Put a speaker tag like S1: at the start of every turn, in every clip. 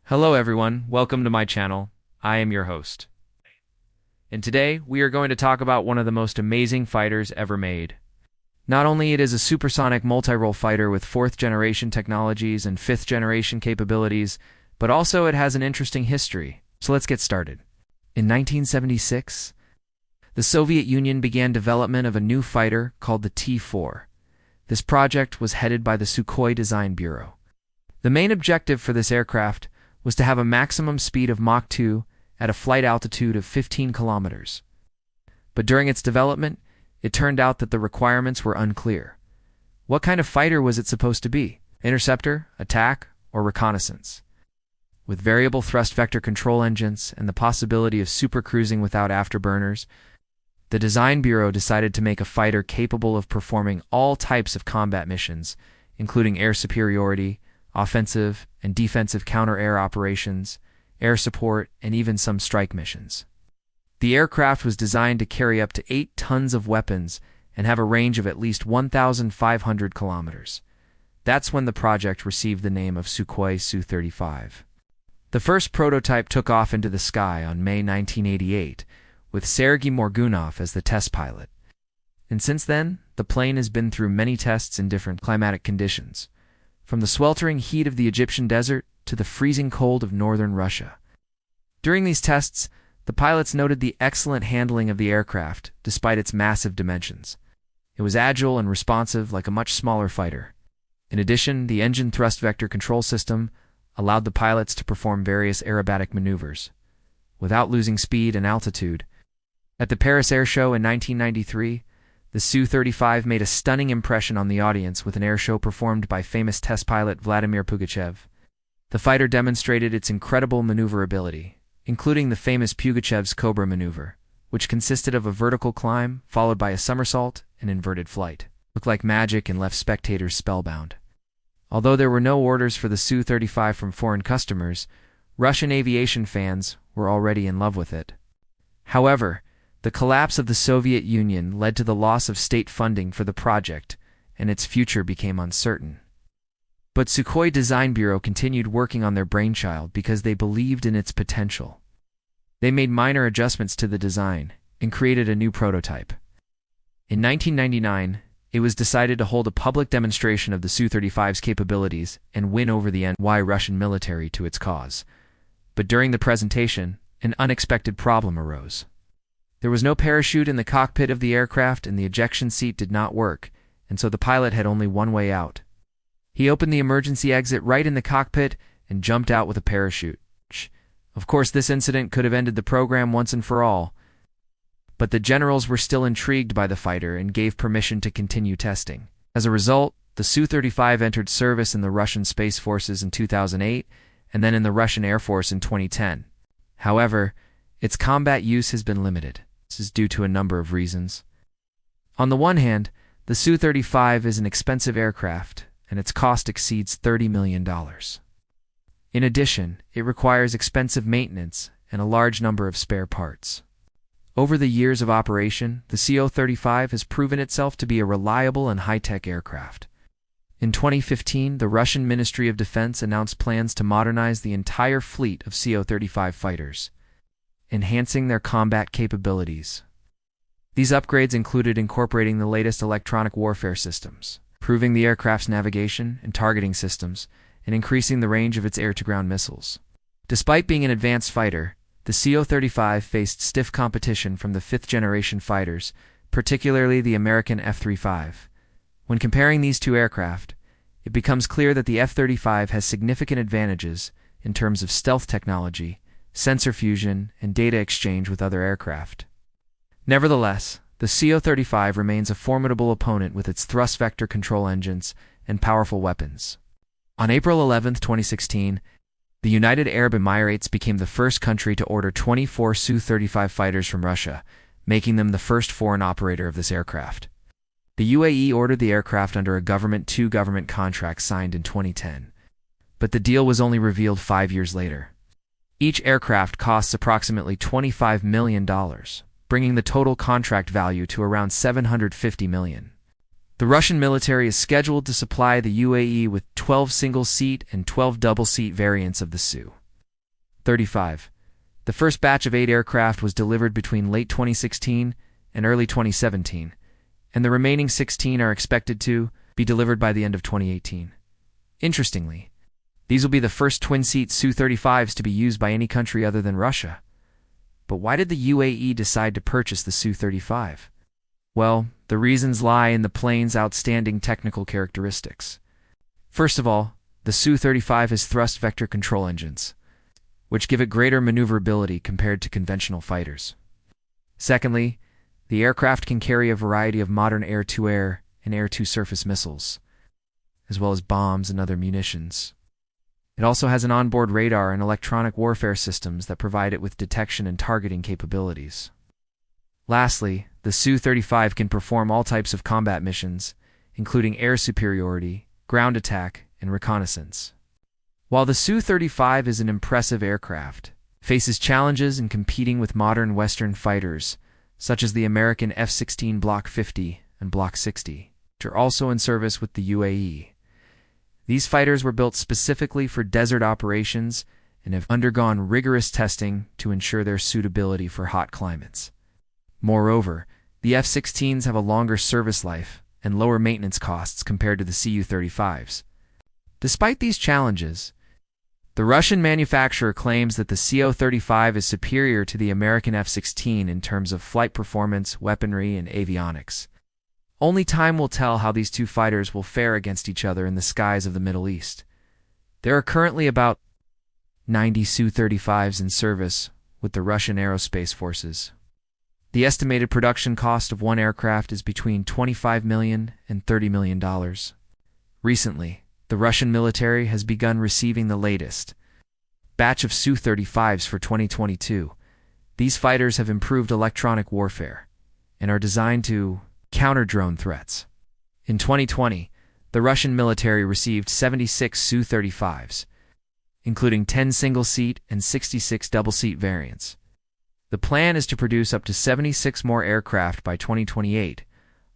S1: Hello everyone, welcome to my channel. I am your host. And today, we are going to talk about one of the most amazing fighters ever made. Not only it is a supersonic multi-role fighter with 4th generation technologies and 5th generation capabilities, but also it has an interesting history. So let's get started. In 1976, the Soviet Union began development of a new fighter called the T-4. This project was headed by the Sukhoi Design Bureau. The main objective for this aircraft was to have a maximum speed of Mach 2 at a flight altitude of 15 kilometers. But during its development, it turned out that the requirements were unclear. What kind of fighter was it supposed to be? Interceptor, attack, or reconnaissance? With variable thrust vector control engines and the possibility of supercruising without afterburners, the Design Bureau decided to make a fighter capable of performing all types of combat missions, including air superiority, offensive and defensive counter-air operations, air support, and even some strike missions. The aircraft was designed to carry up to 8 tons of weapons and have a range of at least 1,500 kilometers. That's when the project received the name of Sukhoi Su-35. The first prototype took off into the sky on May 1988, with Sergei Morgunov as the test pilot. And since then, the plane has been through many tests in different climatic conditions, from the sweltering heat of the Egyptian desert to the freezing cold of northern Russia. During these tests, the pilots noted the excellent handling of the aircraft, despite its massive dimensions. It was agile and responsive like a much smaller fighter. In addition, the engine thrust vector control system allowed the pilots to perform various aerobatic maneuvers, without losing speed and altitude. At the Paris Air Show in 1993, the Su-35 made a stunning impression on the audience with an air show performed by famous test pilot Vladimir Pugachev. The fighter demonstrated its incredible maneuverability, including the famous Pugachev's Cobra maneuver, which consisted of a vertical climb followed by a somersault and inverted flight. It looked like magic and left spectators spellbound. Although there were no orders for the Su-35 from foreign customers, Russian aviation fans were already in love with it. However, the collapse of the Soviet Union led to the loss of state funding for the project, and its future became uncertain. But Sukhoi Design Bureau continued working on their brainchild because they believed in its potential. They made minor adjustments to the design and created a new prototype. In 1999, it was decided to hold a public demonstration of the Su-35's capabilities and win over the NY Russian military to its cause. But during the presentation, an unexpected problem arose. There was no parachute in the cockpit of the aircraft, and the ejection seat did not work, and so the pilot had only one way out. He opened the emergency exit right in the cockpit and jumped out with a parachute. Of course, this incident could have ended the program once and for all, but the generals were still intrigued by the fighter and gave permission to continue testing. As a result, the Su-35 entered service in the Russian Space Forces in 2008 and then in the Russian Air Force in 2010. However, its combat use has been limited. This is due to a number of reasons. On the one hand, the Su-35 is an expensive aircraft, and its cost exceeds $30 million. In addition, it requires expensive maintenance and a large number of spare parts. Over the years of operation, the Su-35 has proven itself to be a reliable and high-tech aircraft. In 2015, the Russian Ministry of Defense announced plans to modernize the entire fleet of Su-35 fighters, enhancing their combat capabilities. These upgrades included incorporating the latest electronic warfare systems, improving the aircraft's navigation and targeting systems, and increasing the range of its air-to-ground missiles. Despite being an advanced fighter, the Su-35 faced stiff competition from the 5th-generation fighters, particularly the American F-35. When comparing these two aircraft, it becomes clear that the F-35 has significant advantages in terms of stealth technology, sensor fusion, and data exchange with other aircraft. Nevertheless, the Su-35 remains a formidable opponent with its thrust vector control engines and powerful weapons. On April 11, 2016, the United Arab Emirates became the first country to order 24 Su-35 fighters from Russia, making them the first foreign operator of this aircraft. The UAE ordered the aircraft under a government-to-government contract signed in 2010, but the deal was only revealed 5 years later. Each aircraft costs approximately $25 million, bringing the total contract value to around $750 million. The Russian military is scheduled to supply the UAE with 12 single-seat and 12 double-seat variants of the Su. Su-35. The first batch of 8 aircraft was delivered between late 2016 and early 2017, and the remaining 16 are expected to be delivered by the end of 2018. Interestingly, these will be the first twin-seat Su-35s to be used by any country other than Russia. But why did the UAE decide to purchase the Su-35? Well, the reasons lie in the plane's outstanding technical characteristics. First of all, the Su-35 has thrust vector control engines, which give it greater maneuverability compared to conventional fighters. Secondly, the aircraft can carry a variety of modern air-to-air and air-to-surface missiles, as well as bombs and other munitions. It also has an onboard radar and electronic warfare systems that provide it with detection and targeting capabilities. Lastly, the Su-35 can perform all types of combat missions, including air superiority, ground attack, and reconnaissance. While the Su-35 is an impressive aircraft, it faces challenges in competing with modern Western fighters, such as the American F-16 Block 50 and Block 60, which are also in service with the UAE. These fighters were built specifically for desert operations and have undergone rigorous testing to ensure their suitability for hot climates. Moreover, the F-16s have a longer service life and lower maintenance costs compared to the Su-35s. Despite these challenges, the Russian manufacturer claims that the Su-35 is superior to the American F-16 in terms of flight performance, weaponry, and avionics. Only time will tell how these two fighters will fare against each other in the skies of the Middle East. There are currently about 90 Su-35s in service with the Russian aerospace forces. The estimated production cost of one aircraft is between $25 million and $30 million. Recently, the Russian military has begun receiving the latest batch of Su-35s for 2022. These fighters have improved electronic warfare and are designed to counter drone threats. In 2020, the Russian military received 76 Su-35s, including 10 single-seat and 66 double-seat variants. The plan is to produce up to 76 more aircraft by 2028,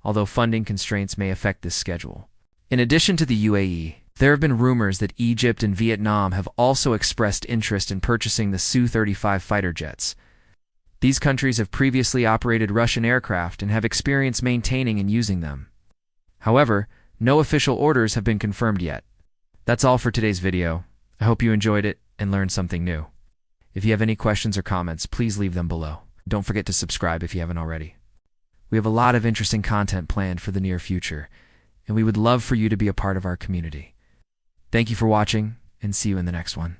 S1: although funding constraints may affect this schedule. In addition to the UAE, there have been rumors that Egypt and Vietnam have also expressed interest in purchasing the Su-35 fighter jets. These countries have previously operated Russian aircraft and have experience maintaining and using them. However, no official orders have been confirmed yet. That's all for today's video. I hope you enjoyed it and learned something new. If you have any questions or comments, please leave them below. Don't forget to subscribe if you haven't already. We have a lot of interesting content planned for the near future, and we would love for you to be a part of our community. Thank you for watching, and see you in the next one.